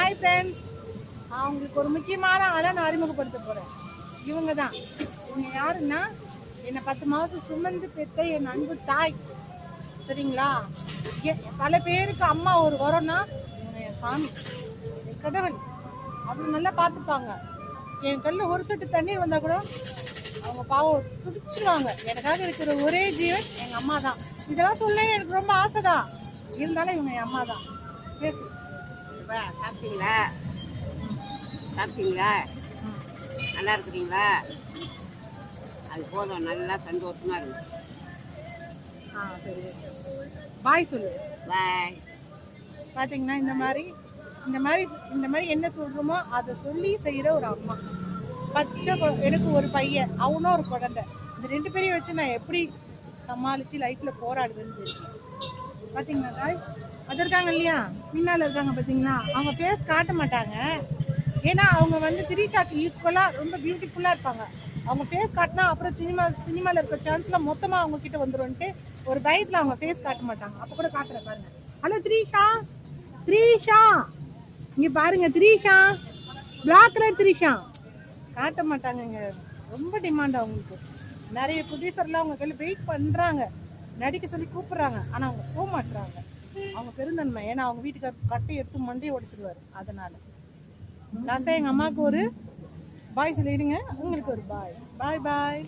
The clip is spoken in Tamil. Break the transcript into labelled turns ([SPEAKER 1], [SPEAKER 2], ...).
[SPEAKER 1] ஹாய் ஃப்ரெண்ட்ஸ், அவங்களுக்கு ஒரு முக்கியமான ஆளை நான் அறிமுகப்படுத்த போகிறேன். இவங்க தான். இவங்க யாருன்னா, என்னை 10 மாதம் சுமந்து பெற்ற என் அன்பு தாய். சரிங்களா? பல பேருக்கு அம்மா ஒரு வரம்னா இவங்க என் சாமி, என் கடவுள். அவ்வளோ நல்லா பார்த்துப்பாங்க. என் கல்லில் ஒரு சொட்டு தண்ணீர் வந்தால் கூட அவங்க பாவம் துடிச்சிருவாங்க. எனக்காக இருக்கிற ஒரே ஜீவன் எங்கள் அம்மா தான். இதெல்லாம் சொல்ல எனக்கு ரொம்ப ஆசை தான், இருந்தாலும் இவங்க என் அம்மா தான். பேசு.
[SPEAKER 2] சாப்பிட்டீங்களா? சாப்பிட்டீங்களா? நல்லா இருக்கிறீங்களா? அது போதும், நல்லா சந்தோஷமா இருக்கு.
[SPEAKER 1] சரி, பாய் சொல்லு.
[SPEAKER 2] பாய்.
[SPEAKER 1] பார்த்தீங்கன்னா இந்த மாதிரி என்ன சொல்கிறோமோ அதை சொல்லி செய்கிற ஒரு அம்மா. எனக்கு ஒரு பையன், அவனும் ஒரு குழந்தை. இந்த 2 பேரையும் வச்சு நான் எப்படி சமாளித்து லைஃப்பில் போராடுவேன்னு தெரியல. பார்த்தீங்களா, அது இருக்காங்க இல்லையா, பின்னால் இருக்காங்க பார்த்தீங்களா, அவங்க ஃபேஸ் காட்ட மாட்டாங்க. ஏன்னா அவங்க வந்து திரிஷாக்கு ஈக்குவலாக ரொம்ப பியூட்டிஃபுல்லாக இருப்பாங்க. அவங்க ஃபேஸ் காட்டினா அப்புறம் சினிமாவில் இருக்கிற சான்ஸ்லாம் மொத்தமாக அவங்க கிட்ட வந்துடும்ன்ட்டு ஒரு பயத்தில் அவங்க ஃபேஸ் காட்ட மாட்டாங்க. அப்போ கூட காட்டுற பாருங்க. ஹலோ த்ரீஷா, இங்கே பாருங்க, த்ரீஷா பிளாக்ல த்ரீஷா காட்ட மாட்டாங்கங்க. ரொம்ப டிமாண்ட் அவங்களுக்கு. நிறைய ப்ரொடியூசர்லாம் அவங்க கையில் வெயிட் பண்ணுறாங்க, நடிக்க சொல்லி கூப்பிட்றாங்க. ஆனால் அவங்க போக மாட்டுறாங்க. அவங்க பெருந்தன்மை. ஏன்னா அவங்க வீட்டுக்கு கட்டை எடுத்து மண்டையை உடைச்சிடுவார். அதனால லாஸ்ட்டாக எங்கள் அம்மாவுக்கு ஒரு பாய் சொல்லிடுங்க, உங்களுக்கு ஒரு பாய். பாய்.